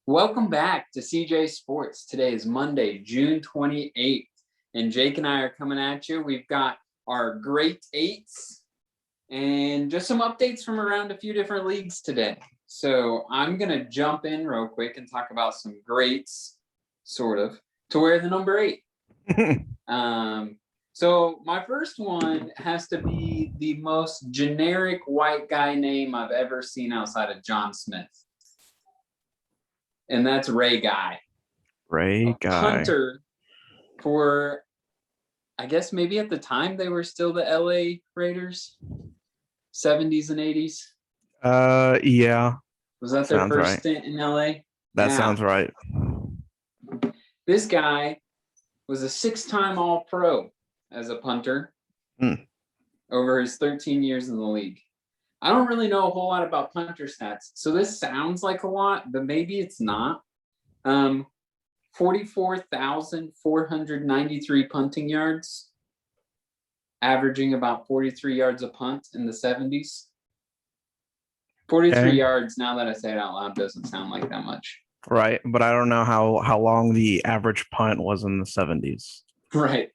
Welcome back to CJ Sports. Today is Monday, June 28th, and Jake and I are coming at you. We've got our great eights and just some updates from around a few different leagues today. So I'm going to jump in real quick and talk about some greats, sort of, to wear the number 8. So my first one has to be the most generic white guy name I've ever seen outside of John Smith. And that's Ray Guy. Ray Guy. Punter for, I guess maybe at the time they were still the LA Raiders, 70s and 80s. Yeah. Was that their first stint in LA? That sounds right. This guy was a 6-time All-Pro as a punter over his 13 years in the league. I don't really know a whole lot about punter stats, so this sounds like a lot, but maybe it's not. 44,493 punting yards, averaging about 43 yards a punt in the 70s. 43 yards, now that I say it out loud, doesn't sound like that much. Right, but I don't know how long the average punt was in the 70s. Right.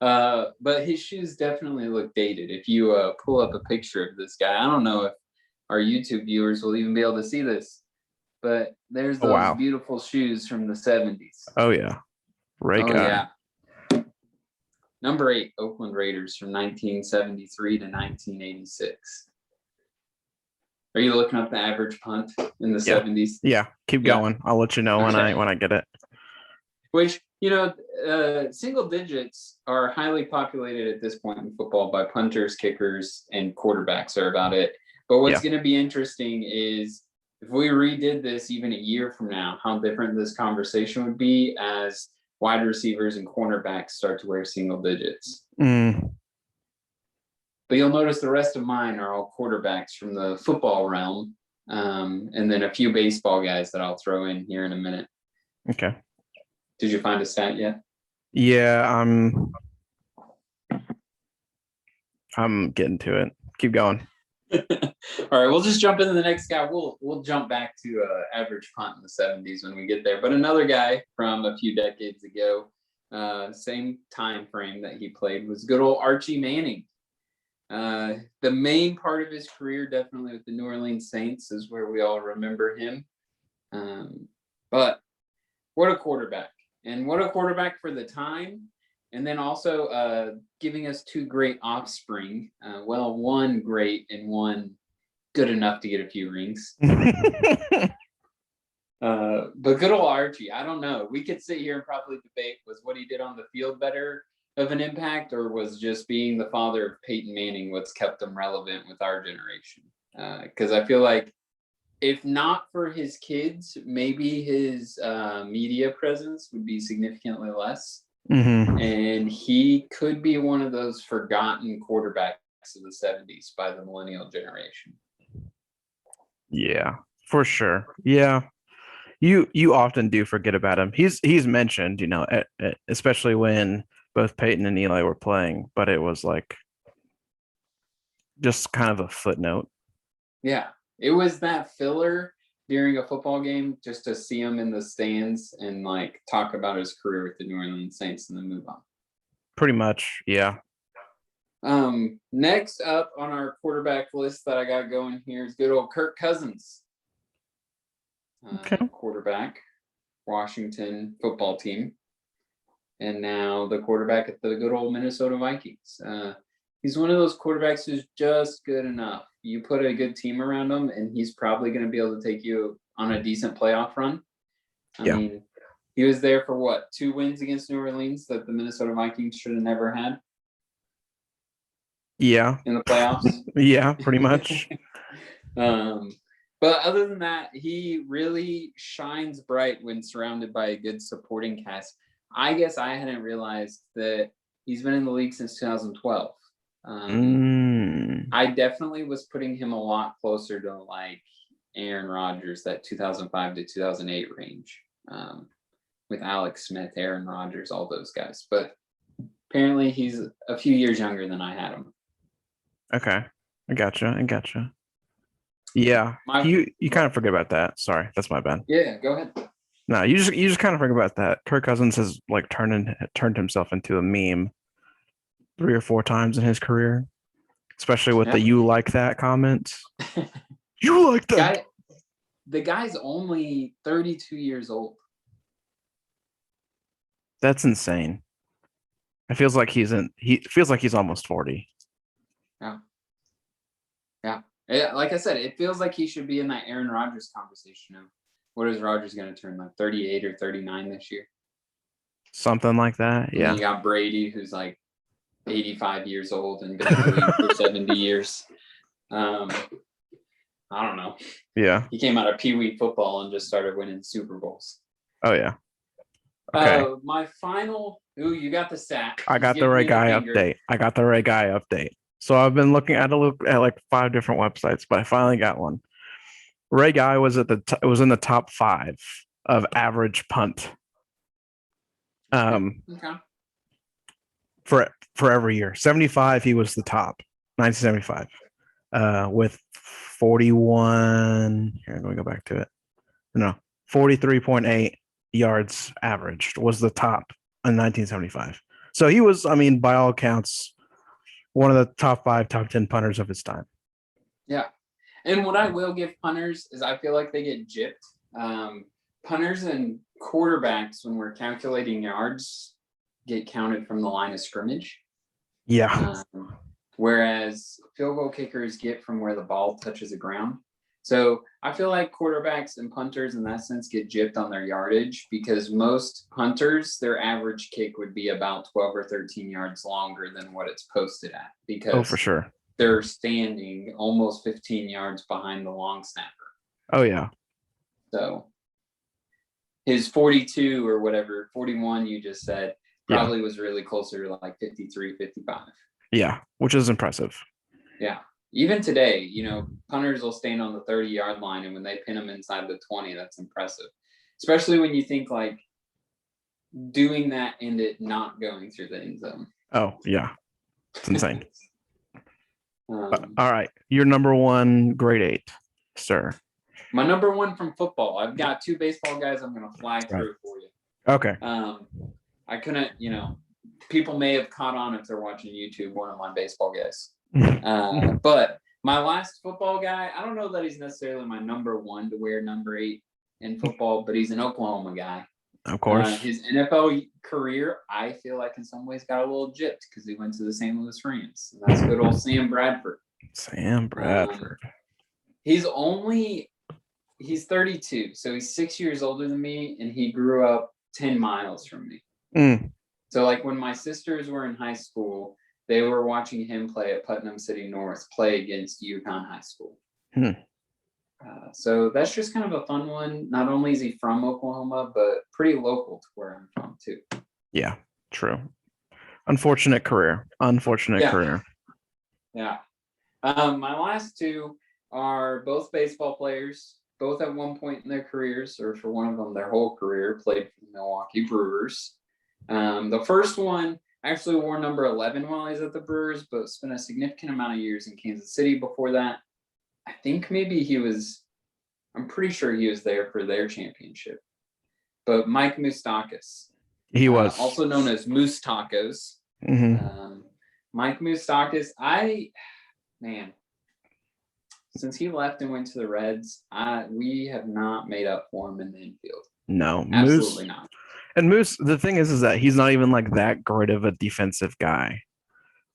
But his shoes definitely look dated. If you pull up a picture of this guy, I don't know if our YouTube viewers will even be able to see this, but there's those beautiful shoes from the 70s. Oh, yeah. Ray Guy. Yeah. Number 8, Oakland Raiders from 1973 to 1986. Are you looking up the average punt in the 70s? Yeah, keep going. I'll let you know when I get it. Which, single digits are highly populated at this point in football by punters, kickers, and quarterbacks are about it. But what's going to be interesting is if we redid this even a year from now, how different this conversation would be as wide receivers and cornerbacks start to wear single digits. But you'll notice the rest of mine are all quarterbacks from the football realm, and then a few baseball guys that I'll throw in here in a minute. Okay. Did you find a stat yet? Yeah, I'm getting to it. Keep going. All right, we'll just jump into the next guy. We'll jump back to average punt in the 70s when we get there. But another guy from a few decades ago, same time frame that he played, was good old Archie Manning. The main part of his career, definitely with the New Orleans Saints, is where we all remember him. But what a quarterback. And what a quarterback for the time. And then also giving us 2 great offspring. One great and one good enough to get a few rings. But good old Archie, I don't know. We could sit here and probably debate, was what he did on the field better of an impact, or was just being the father of Peyton Manning what's kept him relevant with our generation? Because I feel like if not for his kids, maybe his media presence would be significantly less. And he could be one of those forgotten quarterbacks of the 70s by the millennial generation. Yeah, for sure. Yeah. You often do forget about him. He's mentioned, especially when both Peyton and Eli were playing, but it was like just kind of a footnote. Yeah, it was that filler during a football game just to see him in the stands and like talk about his career with the New Orleans Saints and then move on. Pretty much, yeah. Next up on our quarterback list that I got going here is good old Kirk Cousins. Quarterback, Washington football team. And now the quarterback at the good old Minnesota Vikings. He's one of those quarterbacks who's just good enough. You put a good team around him, and he's probably going to be able to take you on a decent playoff run. I mean, he was there for 2 wins against New Orleans that the Minnesota Vikings should have never had? Yeah. In the playoffs? Yeah, pretty much. But other than that, he really shines bright when surrounded by a good supporting cast. I guess I hadn't realized that he's been in the league since 2012. I definitely was putting him a lot closer to like Aaron Rodgers, that 2005 to 2008 range, with Alex Smith, Aaron Rodgers, all those guys. But apparently he's a few years younger than I had him. Okay, I gotcha. Yeah, you kind of forget about that. Sorry, that's my bad. Yeah, go ahead. No, you just kind of forget about that. Kirk Cousins has like turned himself into a meme 3 or 4 times in his career, especially with the Yeah. "you like that" comments. You like that? The guy's only 32 years old. That's insane. It feels like he feels like he's almost 40. Yeah. Yeah. Like I said, it feels like he should be in that Aaron Rodgers conversation of what is Rodgers going to turn, like 38 or 39 this year? Something like that. And Yeah. you got Brady, who's like 85 years old and been in the league for 70 years. I don't know. Yeah. He came out of Pee Wee football and just started winning Super Bowls. Oh yeah. Okay. My final. Ooh, you got the stat. I got the right guy update. So I've been looking at like 5 different websites, but I finally got one. Ray Guy was it was in the top 5 of average punt. Okay. For every year. 75, he was the top. 1975. With 41. Here, let me go back to it. No, 43.8 yards averaged was the top in 1975. So he was, I mean, by all accounts, one of the top 5, top 10 punters of his time. Yeah. And what I will give punters is I feel like they get gypped. Punters and quarterbacks, when we're calculating yards, get counted from the line of scrimmage. Yeah. Whereas field goal kickers get from where the ball touches the ground. So I feel like quarterbacks and punters in that sense get gypped on their yardage because most punters, their average kick would be about 12 or 13 yards longer than what it's posted at because for sure. They're standing almost 15 yards behind the long snapper. Oh, yeah. So his 42 or whatever, 41 you just said, probably was really closer to like 53, 55. Yeah, which is impressive. Yeah. Even today, punters will stand on the 30-yard line, and when they pin them inside the 20, that's impressive. Especially when you think like doing that and it not going through the end zone. Oh, yeah. It's insane. All right. Your number one grade 8, sir. My number one from football. I've got 2 baseball guys I'm going to fly through for you. Okay. I couldn't, people may have caught on if they're watching YouTube, one of my baseball guys. But my last football guy, I don't know that he's necessarily my number one to wear number 8 in football, but he's an Oklahoma guy. Of course. His NFL career, I feel like in some ways got a little gypped because he went to the St. Louis Rams. And that's good old Sam Bradford. He's 32, so he's 6 years older than me, and he grew up 10 miles from me. So like when my sisters were in high school, they were watching him play at Putnam City North, play against Yukon High School. So that's just kind of a fun one. Not only is he from Oklahoma, but pretty local to where I'm from too. Yeah, true. Unfortunate career. Yeah. My last 2 are both baseball players, both at one point in their careers, or for one of them, their whole career, played for the Milwaukee Brewers. The first one actually wore number 11 while he was at the Brewers, but spent a significant amount of years in Kansas City before that. I think maybe I'm pretty sure he was there for their championship. But Mike Moustakas. He was. Also known as Moose Tacos. Mike Moustakas, since he left and went to the Reds, we have not made up for him in the infield. No, absolutely not. And Moose, the thing is that he's not even like that great of a defensive guy.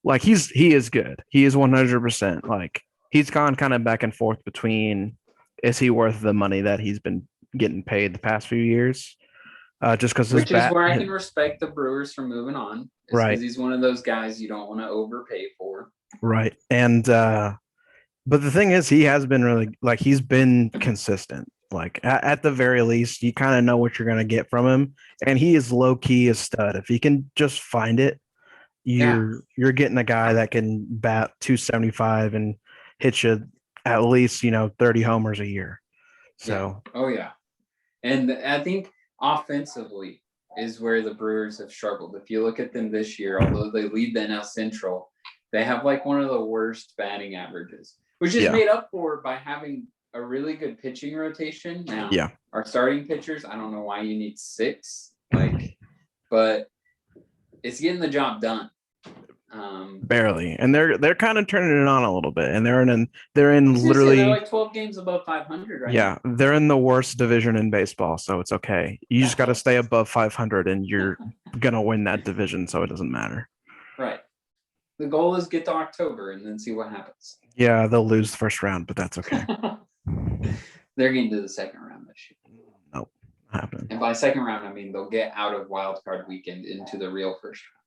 Like he is good. He is 100%. Like he's gone kind of back and forth between is he worth the money that he's been getting paid the past few years? Just because which is where I can respect the Brewers for moving on. Right. Because he's one of those guys you don't want to overpay for. Right. And but the thing is, he has been really like he's been consistent. Like at the very least, you kind of know what you're gonna get from him, and he is low key a stud. If he can just find it, you're getting a guy that can bat 275 and hit you at least 30 homers a year. So and I think offensively is where the Brewers have struggled. If you look at them this year, although they lead the NL Central, they have like one of the worst batting averages, which is made up for by having a really good pitching rotation. Now, our starting pitchers. I don't know why you need 6, but it's getting the job done. Barely, and they're kind of turning it on a little bit, and they're literally they're like 12 games above 500 right now. They're in the worst division in baseball, so it's okay. You just got to stay above 500, and you're gonna win that division, so it doesn't matter. Right. The goal is get to October and then see what happens. Yeah, they'll lose the first round, but that's okay. They're getting to the second round this year. Nope, not happening. And by second round, I mean they'll get out of wild card weekend into the real first round.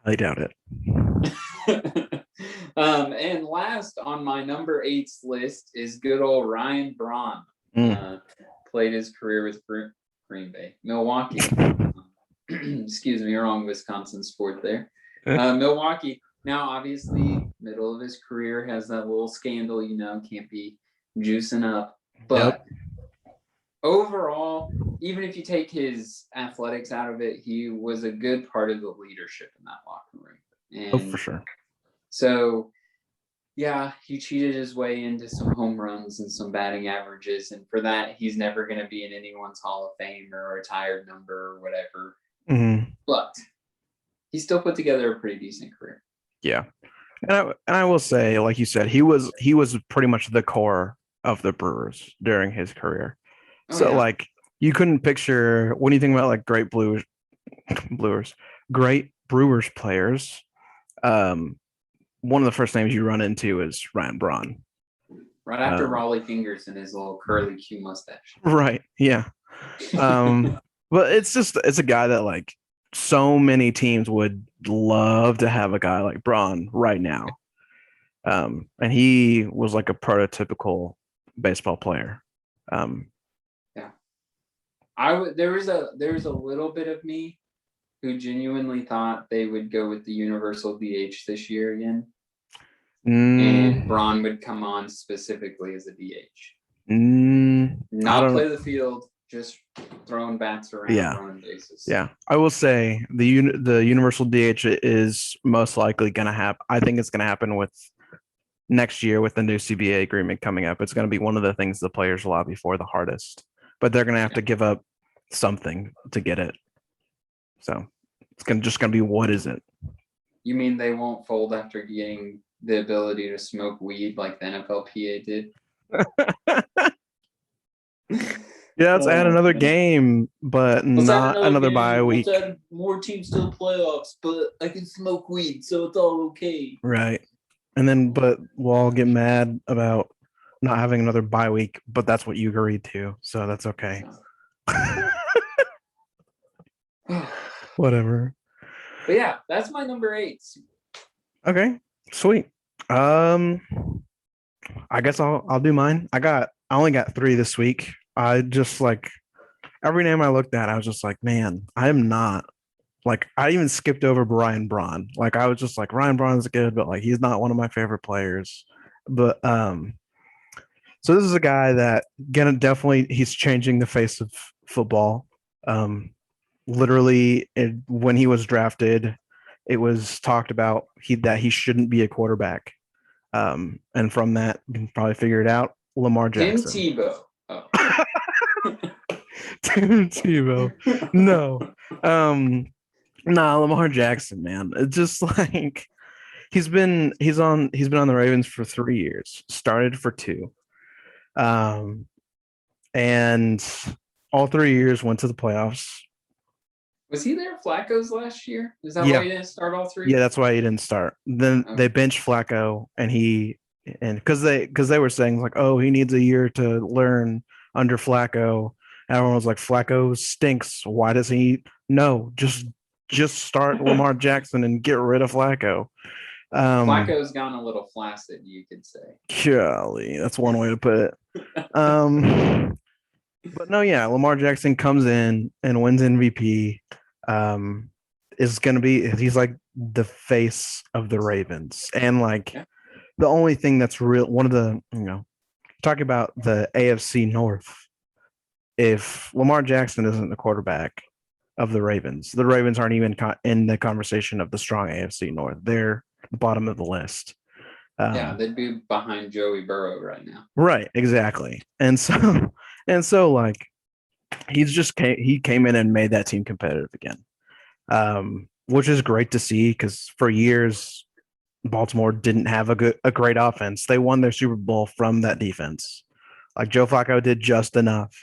I doubt it. And last on my number 8's list is good old Ryan Braun. Played his career with Green Bay, Milwaukee. Excuse me, wrong Wisconsin sport there. Milwaukee. Now, obviously, middle of his career, has that little scandal, can't be juicing up. But overall, even if you take his athletics out of it, he was a good part of the leadership in that locker room. And for sure. So, yeah, he cheated his way into some home runs and some batting averages. And for that, he's never going to be in anyone's Hall of Fame or a retired number or whatever. Mm-hmm. But he still put together a pretty decent career. Yeah. And I will say, like you said, he was pretty much the core of the Brewers during his career. You couldn't picture, when you think about like great Brewers players, one of the first names you run into is Ryan Braun. Right after Raleigh Fingers and his little curly Q mustache. Right. Yeah. But it's a guy that like so many teams would love to have a guy like Braun right now. And he was like a prototypical baseball player. There was a little bit of me who genuinely thought they would go with the universal DH this year again. And Braun would come on specifically as a DH. Not play the field, just throwing bats around, running bases. Yeah, I will say the universal DH is most likely going to happen. I think it's going to happen with next year with the new CBA agreement coming up. It's going to be one of the things the players lobby for the hardest, but they're going to have to give up something to get it. So it's just going to be, what is it? You mean they won't fold after getting the ability to smoke weed like the NFLPA did? Yeah, let's add another game, but not another bye week. Let's add more teams to the playoffs, but I can smoke weed, so it's all okay. Right. And then, but we'll all get mad about not having another bye week, but that's what you agreed to, so that's okay. Whatever. But yeah, that's my number 8. Okay, sweet. I guess I'll do mine. I only got 3 this week. I just like every name I looked at, I was just like, man, I'm not like, I even skipped over Ryan Braun. Like I was just like, Ryan Braun's good, but like he's not one of my favorite players. But so this is a guy that he's changing the face of football. Literally, when he was drafted, it was talked about that he shouldn't be a quarterback. And from that, you can probably figure it out. Lamar Jackson. Tim Tebow. Oh. Tim Tebow. No. Lamar Jackson, man. It's just like he's been on the Ravens for 3 years. Started for 2. And all 3 years went to the playoffs. Was he there Flacco's last year? Is that why he didn't start all 3? Yeah, that's why he didn't start. Then they benched Flacco, and because they were saying like, oh, he needs a year to learn under Flacco. Everyone was like, Flacco stinks. Why does he? No, just start Lamar Jackson and get rid of Flacco. Flacco's gone a little flaccid, you could say. Golly, that's one way to put it. But no, yeah, Lamar Jackson comes in and wins MVP. He's like the face of the Ravens, and like the only thing that's real, one of the talking about the AFC North. If Lamar Jackson isn't the quarterback of the Ravens aren't even in the conversation of the strong AFC North. They're the bottom of the list. They'd be behind Joey Burrow right now. Right, exactly. And so And so like he came in and made that team competitive again, which is great to see because for years Baltimore didn't have a great offense. They won their Super Bowl from that defense. Like Joe Flacco did just enough,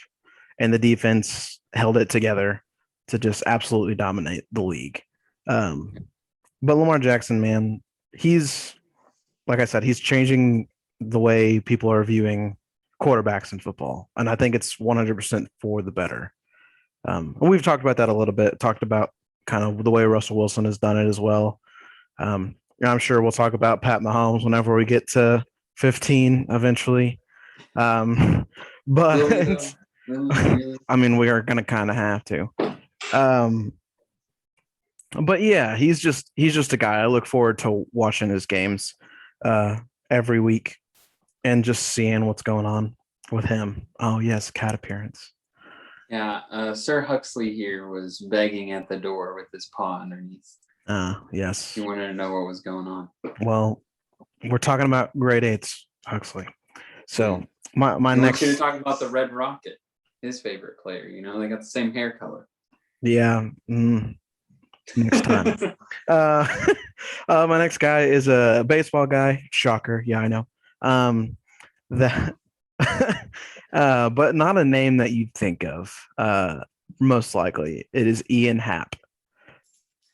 and the defense held it together to just absolutely dominate the league. Um, but Lamar Jackson, man, he's like I said, he's changing the way people are viewing quarterbacks in football, and I think it's 100% for the better. And we've talked about that a little bit. Talked about kind of the way Russell Wilson has done it as well. And I'm sure we'll talk about Pat Mahomes whenever we get to 15 eventually. But I mean, we are going to kind of have to. Um, but yeah, he's just a guy I look forward to watching his games every week and just seeing what's going on with him. Oh yes, cat appearance. Yeah, Sir Huxley here was begging at the door with his paw underneath. Yes. He wanted to know what was going on. Well, we're talking about grade 8's, Huxley. So my I next. want you to talk about the Red Rocket, his favorite player. You know, they got the same hair color. Yeah. Next time. My next guy is a baseball guy. Shocker. Yeah, I know. That, but not a name that you'd think of. Most likely, it is Ian Happ.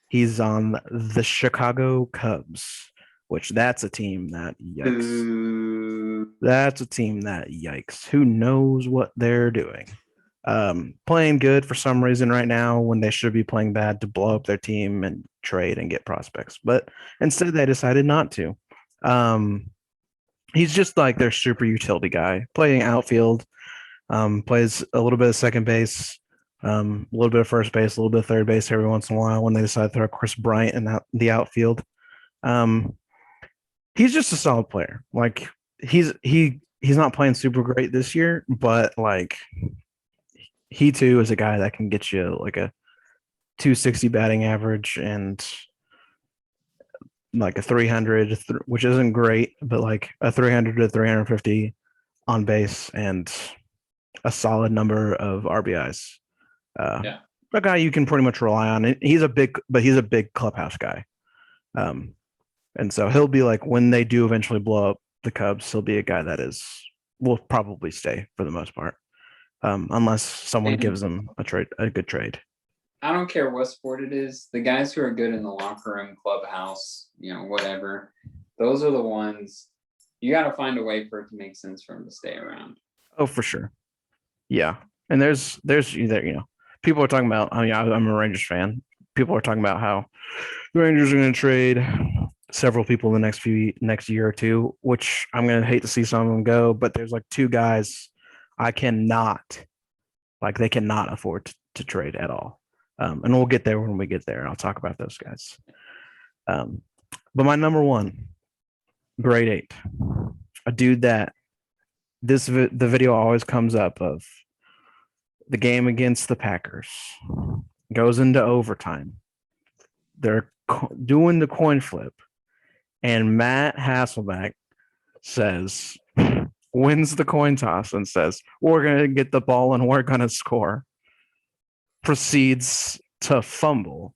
He's on the Chicago Cubs, which that's a team that yikes. That's a team that yikes. Who knows what they're doing? Playing good for some reason right now when they should be playing bad to blow up their team and trade and get prospects. But instead, they decided not to. He's just like their super utility guy, playing outfield, plays a little bit of second base, a little bit of first base, a little bit of third base every once in a while when they decide to throw Chris Bryant in the outfield. He's just a solid player. Like he's not playing super great this year, but like he too is a guy that can get you like a 260 batting average and like a 300, which isn't great, but like a 300 to 350 on base and a solid number of RBIs. A guy you can pretty much rely on. He's a big clubhouse guy. And so he'll be like when they do eventually blow up the Cubs, he'll be a guy that will probably stay for the most part, unless someone gives him a good trade. I don't care what sport it is. The guys who are good in the locker room, clubhouse, whatever, those are the ones you got to find a way for it to make sense for them to stay around. Oh, for sure. Yeah. And there's either, people are talking about, I'm a Rangers fan. People are talking about how the Rangers are going to trade several people in the next year or two, which I'm going to hate to see some of them go, but there's like two guys they cannot afford to trade at all. And we'll get there when we get there. I'll talk about those guys. But my number one, grade 8, a dude that the video always comes up of the game against the Packers goes into overtime. They're doing the coin flip, and Matt Hasselbeck wins the coin toss and says, "We're going to get the ball and we're going to score." Proceeds to fumble,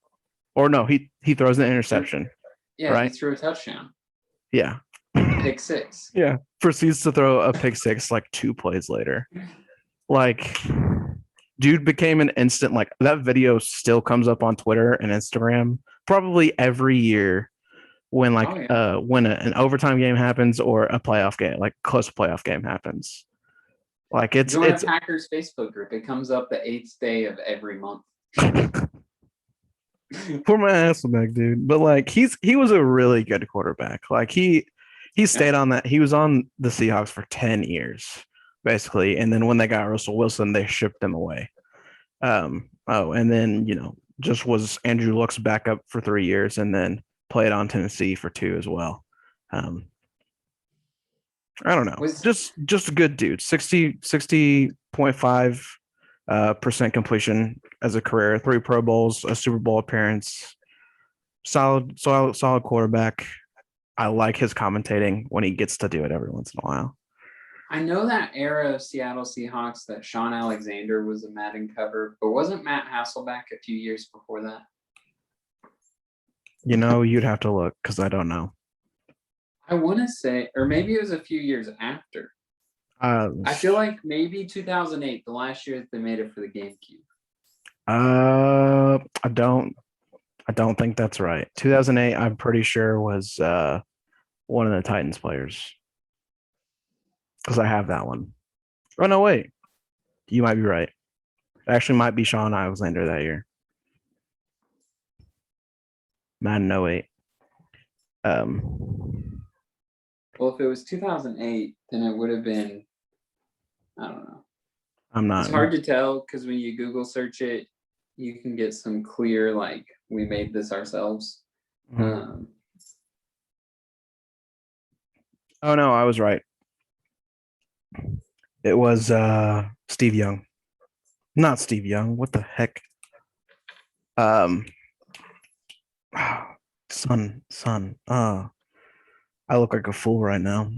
or no, he throws an interception. Yeah, right? He threw a touchdown. Yeah, pick 6. Yeah, proceeds to throw a pick 6 like 2 plays later. Like, dude became an instant, like, that video still comes up on Twitter and Instagram probably every year when when an overtime game happens or a playoff game, like close playoff game happens. Like join a Packers Facebook group. It comes up the 8th day of every month. Poor my Hasselbeck, dude. But like he was a really good quarterback. Like he stayed on that. He was on the Seahawks for 10 years, basically. And then when they got Russell Wilson, they shipped him away. And then, just was Andrew Luck's backup for 3 years and then played on Tennessee for 2 as well. I don't know. Just a good dude. 60.5% completion as a career, 3 Pro Bowls, a Super Bowl appearance. Solid quarterback. I like his commentating when he gets to do it every once in a while. I know that era of Seattle Seahawks that Sean Alexander was a Madden cover, but wasn't Matt Hasselbeck a few years before that? You'd have to look because I don't know. I want to say, or maybe it was a few years after. I feel like maybe 2008, the last year that they made it for the GameCube. I don't think that's right. 2008, I'm pretty sure was one of the Titans players because I have that one. Oh no, wait, you might be right. It actually might be Sean Alexander that year. Madden 08. Well, if it was 2008, then it would have been, I don't know. I'm not. It's hard to tell because when you Google search it, you can get some clear, like, we made this ourselves. Oh no, I was right. It was Steve Young. Not Steve Young. What the heck? Son. I look like a fool right now.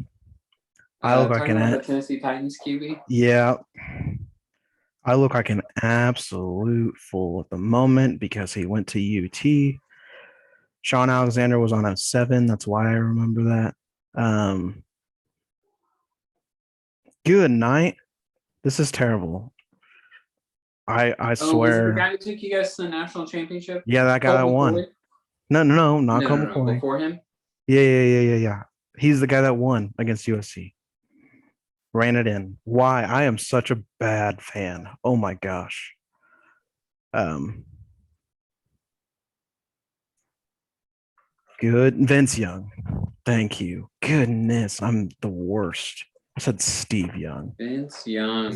I look like talking an about the Tennessee Titans QB. yeah. I look like an absolute fool at the moment because he went to UT. Sean Alexander was on a 7. That's why I remember that. Good night. This is terrible. I Was it the swear. guy who took you guys to the national championship? Yeah, that guy that won. No, not Colt McCoy. Before him. Yeah. He's the guy that won against USC. Ran it in. Why? I am such a bad fan. Oh my gosh. Good. Vince Young. Thank you. Goodness, I'm the worst. I said Steve Young. Vince Young.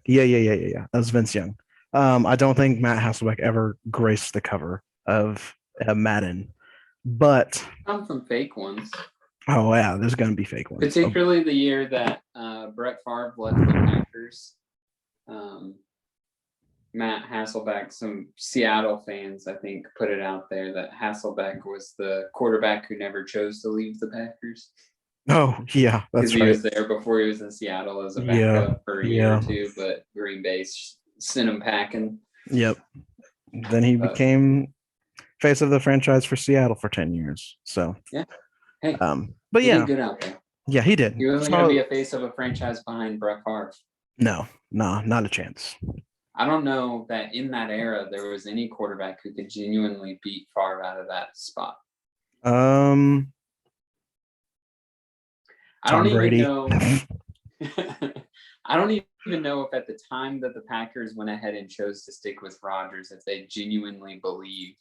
Yeah. That was Vince Young. I don't think Matt Hasselbeck ever graced the cover of Madden, but some fake ones. Oh yeah, there's gonna be fake ones. Particularly the year that Brett Favre left the Packers. Matt Hasselbeck, some Seattle fans, I think, put it out there that Hasselbeck was the quarterback who never chose to leave the Packers. Oh yeah, that's right. He was there before he was in Seattle as a backup for a year or two, but Green Bay sent him packing. Yep. Then he became face of the franchise for Seattle for 10 years. So yeah. Hey. But he yeah, did good out there. Yeah, he did. He wasn't going to be a face of a franchise behind Brett Favre. No, not a chance. I don't know that in that era there was any quarterback who could genuinely beat Favre out of that spot. Tom Brady. I don't even know if at the time that the Packers went ahead and chose to stick with Rodgers, if they genuinely believed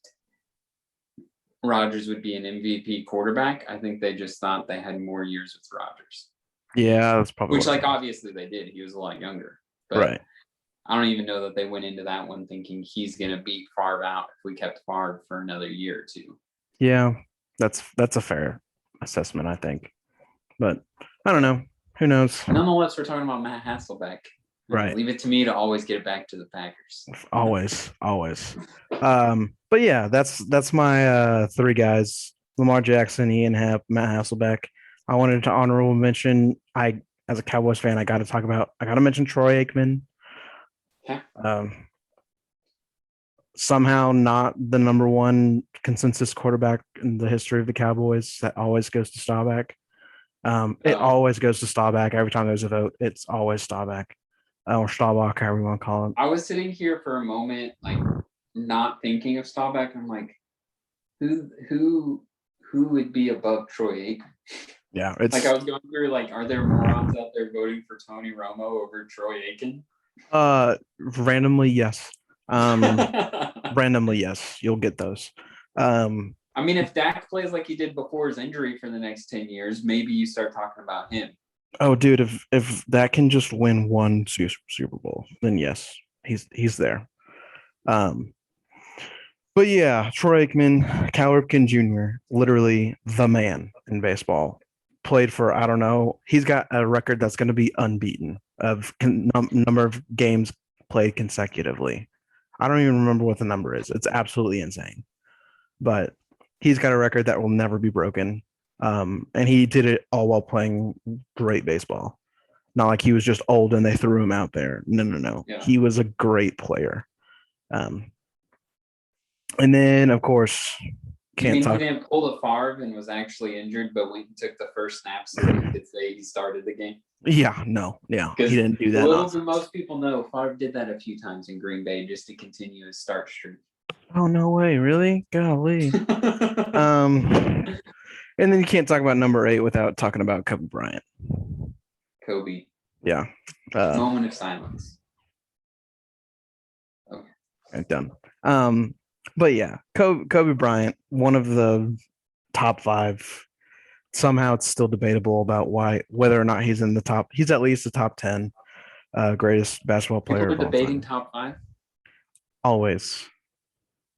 Rodgers would be an MVP quarterback. I think they just thought they had more years with Rodgers. Yeah, that's probably which, obviously they did. He was a lot younger, but right. I don't even know that they went into that one thinking he's going to beat Favre out if we kept Favre for another year or two. Yeah, that's a fair assessment, I think. But I don't know. Who knows? Nonetheless, we're talking about Matt Hasselbeck. Right. Leave it to me to always get it back to the Packers. Always. But yeah, that's my 3 guys: Lamar Jackson, Ian Happ, Matt Hasselbeck. I wanted to honorable mention. As a Cowboys fan, I got to mention Troy Aikman. Okay. Somehow not the number 1 consensus quarterback in the history of the Cowboys. That always goes to Staubach. It always goes to Staubach. Every time there's a vote, it's always Staubach. Or Staubach, however you want to call him. I was sitting here for a moment, not thinking of Staubach. I'm like, who would be above Troy Aikman? Yeah, it's I was going through are there morons out there voting for Tony Romo over Troy Aikman? Randomly, yes. Randomly, yes. You'll get those. I mean, if Dak plays like he did before his injury for the next 10 years, maybe you start talking about him. Oh, dude, if that can just win 1 Super Bowl, then yes, he's there. But yeah, Troy Aikman, Cal Ripken Jr., literally the man in baseball. Played for, I don't know, he's got a record that's going to be unbeaten of number of games played consecutively. I don't even remember what the number is. It's absolutely insane. But he's got a record that will never be broken. And he did it all while playing great baseball. Not like he was just old and they threw him out there. No. Yeah. He was a great player. And then, of course, You mean he didn't pull the Favre and was actually injured, but went and took the first snap so that he could say he started the game? Yeah, no, yeah, he didn't do that. Little do most people know, Favre did that a few times in Green Bay just to continue his start streak. Oh, no way, really? Golly. And then you can't talk about number 8 without talking about Kobe Bryant. Kobe. Yeah. Moment of silence. Okay. I'm done. But yeah, Kobe Bryant, one of the top 5. Somehow it's still debatable about whether or not he's in the top. He's at least the top 10 greatest basketball player People of all debating time. top 5? Always.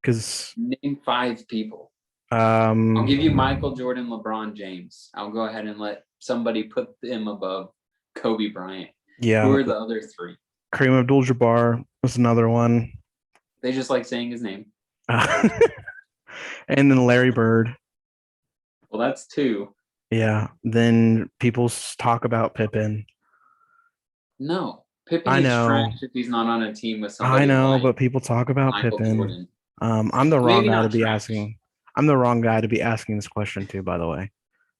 Because name 5 people. I'll give you Michael Jordan, LeBron James. I'll go ahead and let somebody put them above Kobe Bryant. Yeah. Who are the other 3? Kareem Abdul-Jabbar was another one. They just like saying his name. And then Larry Bird. Well, that's 2. Yeah. Then people talk about Pippen. No. Pippen is trash if he's not on a team with somebody. I know, like but people talk about Michael Pippen. Jordan. I'm the wrong Maybe guy not to be trash. asking. I'm the wrong guy to be asking this question too, by the way.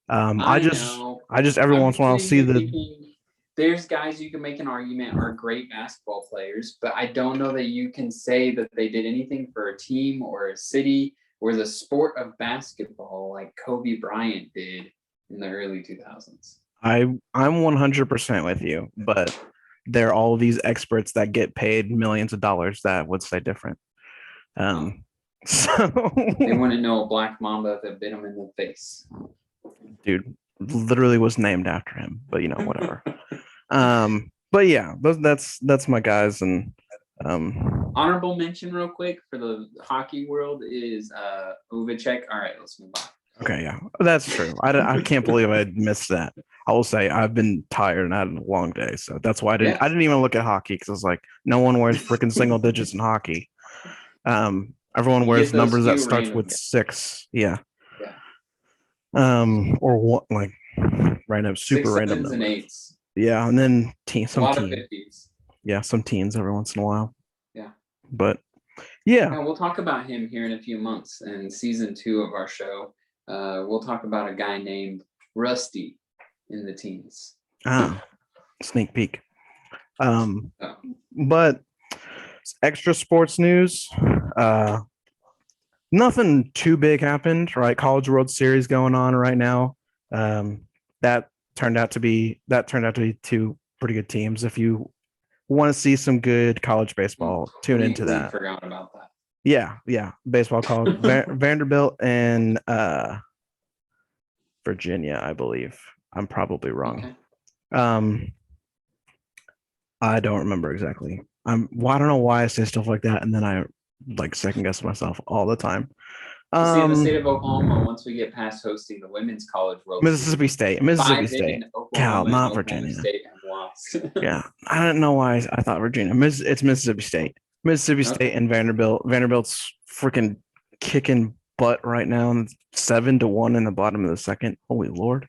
I just every once in a while see there's guys you can make an argument are great basketball players, but I don't know that you can say that they did anything for a team or a city or the sport of basketball like Kobe Bryant did in the early 2000s. I'm 100% with you, but there are all these experts that get paid millions of dollars that would say different. So they wouldn't know a black mamba that bit him in the face. Dude, literally was named after him, but whatever. But yeah, that's my guys. And honorable mention real quick for the hockey world is Uvacek. All right, let's move on. Okay, yeah, that's true. I can't believe I missed that. I will say I've been tired and had a long day, so that's why I didn't even look at hockey because I was like, no one wears freaking single digits in hockey. Everyone wears numbers that starts with 6. Yeah. Or what, like random, super 6, random 7s, numbers. and 8s. Yeah, and then some of teams. 50s. Yeah, some teams every once in a while. Yeah. But yeah, we'll talk about him here in a few months in season 2 of our show. We'll talk about a guy named Rusty in the teens. Sneak peek. But extra sports news. Nothing too big happened, right? College World Series going on right now. That turned out to be 2 pretty good teams. If you want to see some good college baseball, tune into that. Forgot about that. Yeah. Baseball college. Vanderbilt and Virginia, I believe. I'm probably wrong. Okay. I don't remember exactly. I don't know why I say stuff like that, and then I second guess myself all the time. See, in the state of Oklahoma, once we get past hosting the women's college world, Mississippi State, Cal, not Virginia. State have lost. Yeah, I don't know why I thought Virginia. It's Mississippi State. Mississippi State and Vanderbilt. Vanderbilt's freaking kicking butt right now. 7-1 in the bottom of the second. Holy Lord.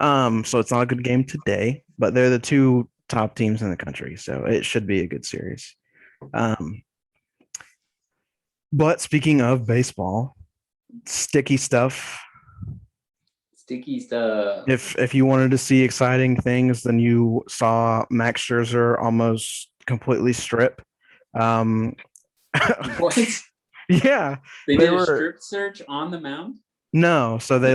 So it's not a good game today, but they're the 2 top teams in the country, so it should be a good series. But speaking of baseball, sticky stuff. If you wanted to see exciting things, then you saw Max Scherzer almost completely strip. What? Yeah, they did a strip search on the mound. No, so they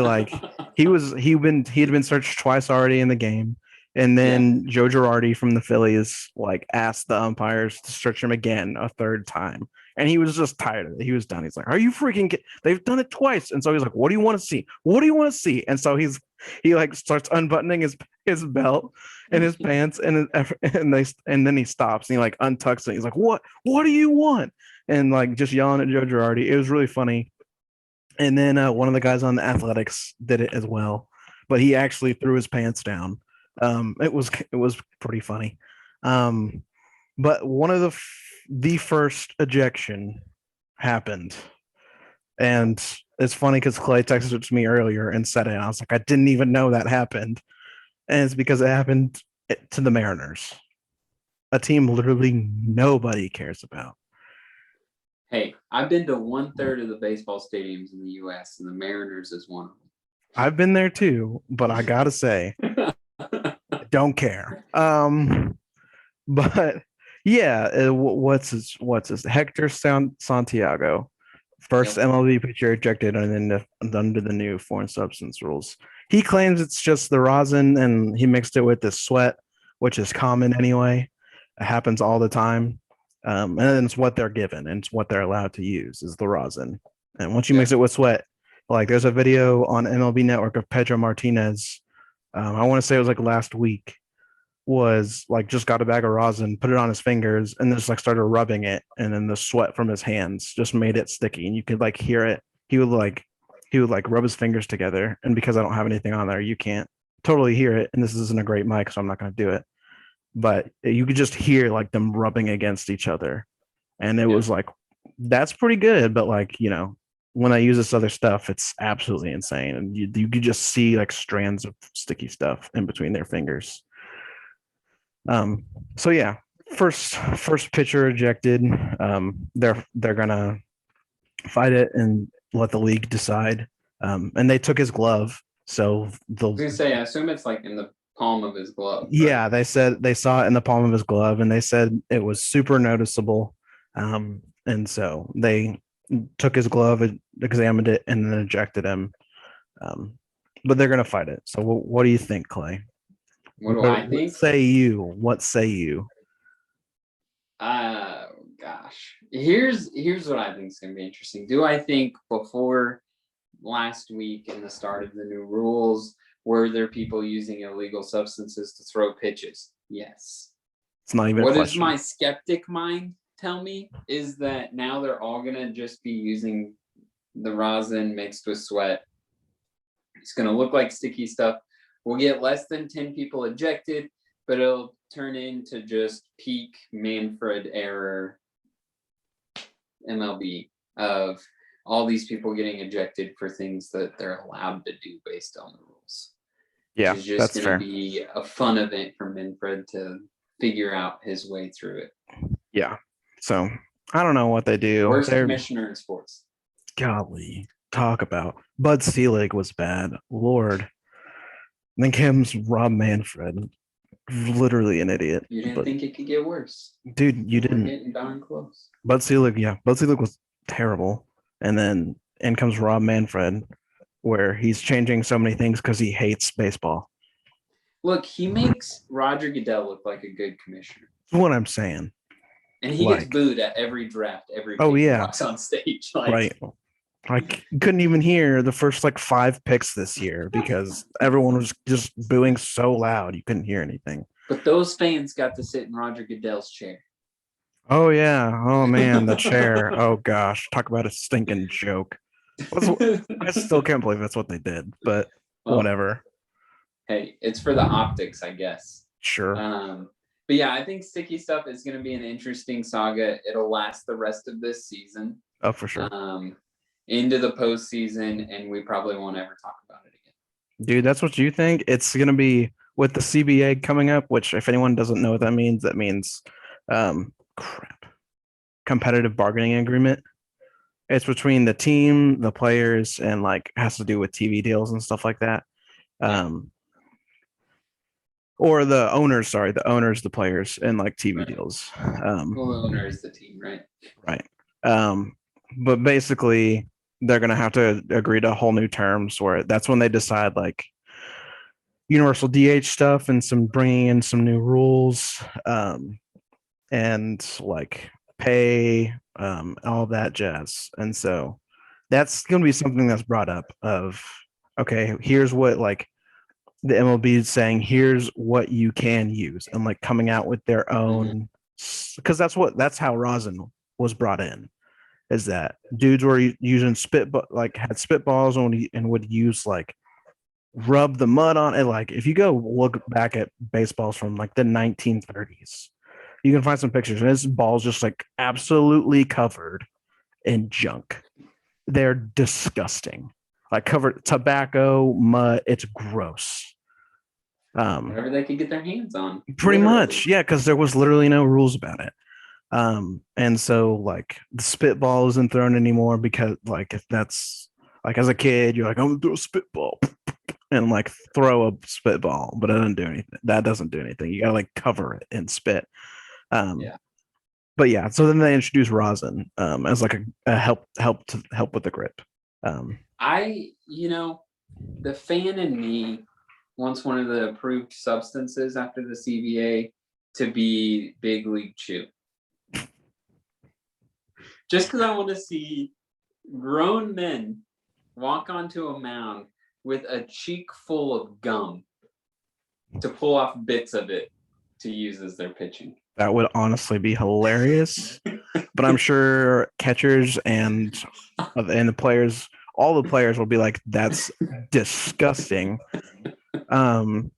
he had been searched twice already in the game. And then Joe Girardi from the Phillies asked the umpires to search him again a 3rd time. And he was just tired of it. He was done. He's like, are you freaking they've done it twice. And so he's like, what do you want to see? What do you want to see? And so he starts unbuttoning his belt and his pants and then he stops and he untucks it. He's like, what do you want? And just yelling at Joe Girardi. It was really funny. And then one of the guys on the Athletics did it as well, but he actually threw his pants down. It was pretty funny. But one of the first ejection happened, and it's funny because Clay texted it to me earlier and said it. And I was like, I didn't even know that happened, and it's because it happened to the Mariners, a team literally nobody cares about. Hey, I've been to 1/3 of the baseball stadiums in the U.S., and the Mariners is one of I've been there too, but I gotta say, them. don't care. But yeah, what's his Hector Santiago, first Yep. MLB pitcher ejected under the new foreign substance rules. He claims it's just the rosin, and he mixed it with the sweat, which is common anyway. It happens all the time, and then it's what they're given, and it's what they're allowed to use is the rosin. And once you mix it with sweat, like there's a video on MLB Network of Pedro Martinez. I want to say it was like last week, was like just got a bag of rosin, put it on his fingers, and just like started rubbing it, and then the sweat from his hands just made it sticky, and you could like hear it. He would rub his fingers together, and because I don't have anything on there, you can't totally hear it. And this isn't a great mic, so I'm not going to do it. But you could just hear like them rubbing against each other, and it was like that's pretty good. But like when I use this other stuff, it's absolutely insane, and you could just see like strands of sticky stuff in between their fingers. So yeah, first pitcher ejected. They're gonna fight it and let the league decide. And they took his glove, so I was gonna say, I assume it's like in the palm of his glove. yeah, Right? they said they saw it in the palm of his glove, and they said it was super noticeable. And so they took his glove, examined it, and then ejected him. Um, but they're gonna fight it. So what do you think, Clay? What do I think? Say you? What say you? Gosh. Here's what I think is gonna be interesting. Do I think before last week and the start of the new rules, were there people using illegal substances to throw pitches? Yes. It's not even What a does question. my skeptic mind tell me is that now they're all gonna just be using the rosin mixed with sweat. It's gonna look like sticky stuff. We'll get less than 10 people ejected, but it'll turn into just peak Manfred error MLB of all these people getting ejected for things that they're allowed to do based on the rules. Yeah, which is just that's going fair. to be a fun event for Manfred to figure out his way through it. Yeah. So I don't know what they do. Worst commissioner in sports. Golly, talk about Bud Selig was bad. Lord. Then comes Rob Manfred, literally an idiot. You didn't think it could get worse, dude. You we're didn't. getting darn close. Bud Selig was terrible. And then in comes Rob Manfred, where he's changing so many things because he hates baseball. Look, he makes Roger Goodell look like a good commissioner. That's what I'm saying. And he gets booed at every draft, every Oh yeah, walks on stage. Right. Like couldn't even hear the first like 5 picks this year because everyone was just booing so loud you couldn't hear anything. But those fans got to sit in Roger Goodell's chair. Oh yeah. Oh man, the chair. Oh gosh, talk about a stinking joke. I still can't believe that's what they did, but whatever. Hey, it's for the optics, I guess. Sure. But yeah, I think sticky stuff is going to be an interesting saga. It'll last the rest of this season. Oh, for sure. Into the postseason, and we probably won't ever talk about it again. Dude, that's what you think? It's going to be with the CBA coming up, which if anyone doesn't know what that means competitive bargaining agreement. It's between the team, the players, and like has to do with TV deals and stuff like that. Or the owners, the players, and like TV deals. Well, the owner is the team, right? Right. But basically, they're going to have to agree to whole new terms where that's when they decide like universal DH stuff and bringing in some new rules, and like pay, all that jazz. And so that's going to be something that's brought up of, okay, here's what like the MLB is saying, here's what you can use, and like coming out with their own, because that's how rosin was brought in, is that dudes were using had spitballs and would use like rub the mud on it. Like if you go look back at baseballs from like the 1930s, you can find some pictures, and this ball's just like absolutely covered in junk. They're disgusting. Like covered tobacco, mud. It's gross. Whatever they could get their hands on. Pretty Literally. much, yeah, because there was literally no rules about it. And so like the spitball isn't thrown anymore because like if that's like as a kid, you're like, I'm gonna throw a spitball and like throw a spitball, but it doesn't do anything. That doesn't do anything. You gotta like cover it in spit. Yeah. But yeah, so then they introduced rosin as like a help with the grip. The fan in me wants one of the approved substances after the CBA to be Big League Chew. Just because I want to see grown men walk onto a mound with a cheek full of gum to pull off bits of it to use as their pitching. That would honestly be hilarious. But I'm sure catchers and the players, all the players will be like, that's disgusting. And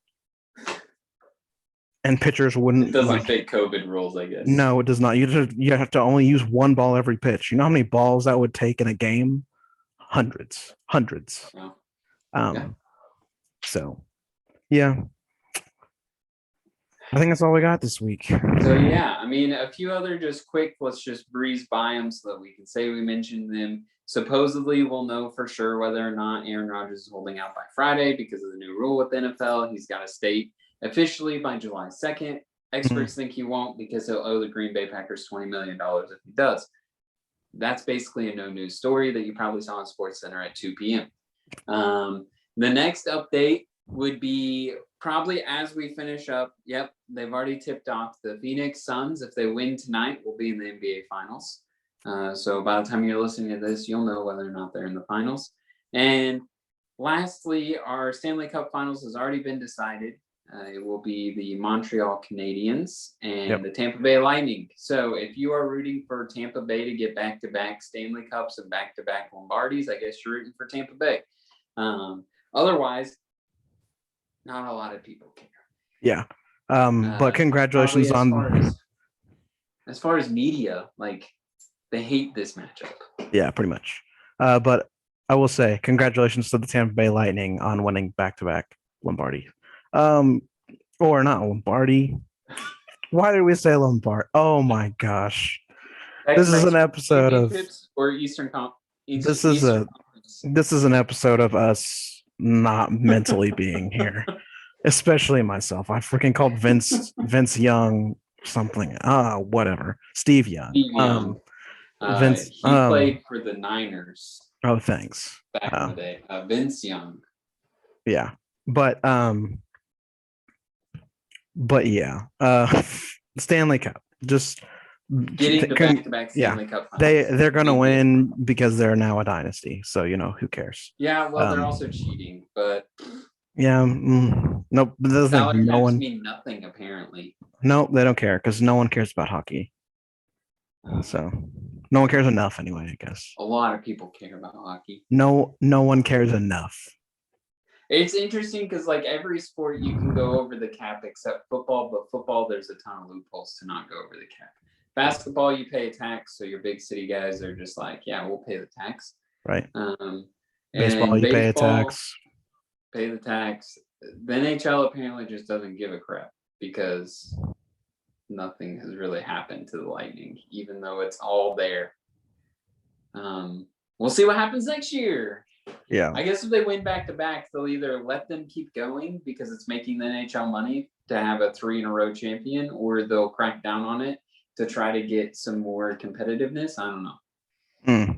pitchers wouldn't. It doesn't fit COVID rules, I guess. No, it does not. You have to only use one ball every pitch. You know how many balls that would take in a game? Hundreds. Oh. Yeah. So, yeah. I think that's all we got this week. So, yeah, I mean, a few other just quick, let's just breeze by them so that we can say we mentioned them. Supposedly, we'll know for sure whether or not Aaron Rodgers is holding out by Friday because of the new rule with the NFL. He's got to state officially by July 2nd. Experts think he won't because he'll owe the Green Bay Packers $20 million if he does. That's basically a no-news story that you probably saw on SportsCenter at 2 p.m. The next update would be probably as we finish up. Yep, they've already tipped off the Phoenix Suns. If they win tonight, will be in the NBA Finals. So by the time you're listening to this, you'll know whether or not they're in the finals. And lastly, our Stanley Cup Finals has already been decided. It will be the Montreal Canadiens and the Tampa Bay Lightning. So if you are rooting for Tampa Bay to get back-to-back Stanley Cups and back-to-back Lombardis, I guess you're rooting for Tampa Bay. Otherwise, not a lot of people care. Yeah. But congratulations on... As far as media, like, they hate this matchup. Yeah, pretty much. But I will say congratulations to the Tampa Bay Lightning on winning back-to-back Lombardi. Or not Lombardi. Why did we say Lombard? Oh my gosh. This is an episode of Eastern Conference. This is an episode of us not mentally being here. Especially myself. I freaking called Vince Young something. Whatever. Steve Young. Vince he played for the Niners. Oh, thanks. Back in the day. Vince Young. Yeah. But yeah. Stanley Cup. Just getting the back-to-back Stanley Cup finals. They're gonna win because they're now a dynasty. So who cares? Yeah, well, they're also cheating, but yeah, nope. Salary caps mean nothing apparently. No, they don't care because no one cares about hockey. So no one cares enough anyway, I guess. A lot of people care about hockey. No one cares enough. It's interesting because like every sport you can go over the cap except football, but football there's a ton of loopholes to not go over the cap. Basketball you pay a tax, so your big city guys are just like, yeah, we'll pay the tax. Right. Baseball you pay a tax. Pay the tax. The NHL apparently just doesn't give a crap because nothing has really happened to the Lightning, even though it's all there. We'll see what happens next year. Yeah. I guess if they win back-to-back, they'll either let them keep going because it's making the NHL money to have a 3-in-a-row champion, or they'll crack down on it to try to get some more competitiveness. I don't know.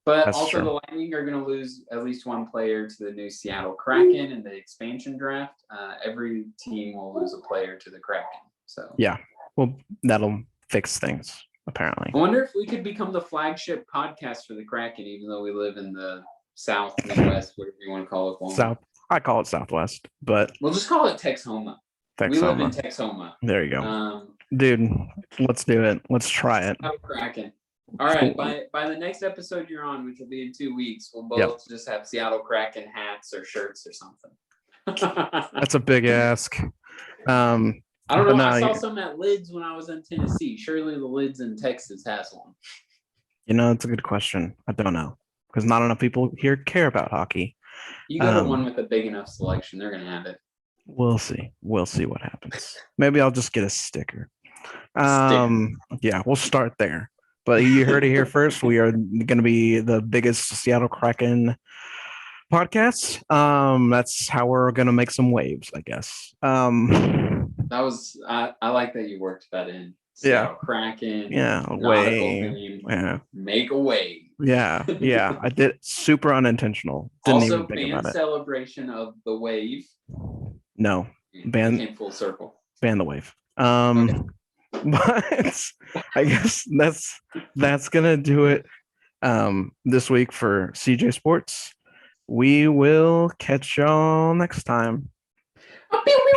But that's also true. The Lightning are going to lose at least one player to the new Seattle Kraken in the expansion draft. Every team will lose a player to the Kraken. So yeah, well, that'll fix things, apparently. I wonder if we could become the flagship podcast for the Kraken, even though we live in the South, Midwest, whatever you want to call it. South. I call it Southwest, but we'll just call it Texhoma. We live in Texhoma. There you go. Dude, let's do it. Let's try it. Kraken. All right. By the next episode you're on, which will be in 2 weeks, we'll both just have Seattle Kraken hats or shirts or something. That's a big ask. I don't know. I saw some at Lids when I was in Tennessee. Surely the Lids in Texas has one. It's a good question. I don't know because not enough people here care about hockey. You go to one with a big enough selection, they're gonna have it. We'll see. We'll see what happens. Maybe I'll just get a sticker. Sticker. Yeah, we'll start there. But you heard it here first. We are going to be the biggest Seattle Kraken podcast. That's how we're going to make some waves, I guess. That was I like that you worked that in. Yeah. Seattle Kraken. Yeah, Nautical wave. theme. Yeah. Make a wave. Yeah. I did super unintentional. Didn't Also, even think fan about it. celebration of the wave. No. It came full circle. Ban the wave. Okay. But I guess that's gonna do it this week for CJ Sports. We will catch y'all next time. Pew, pew.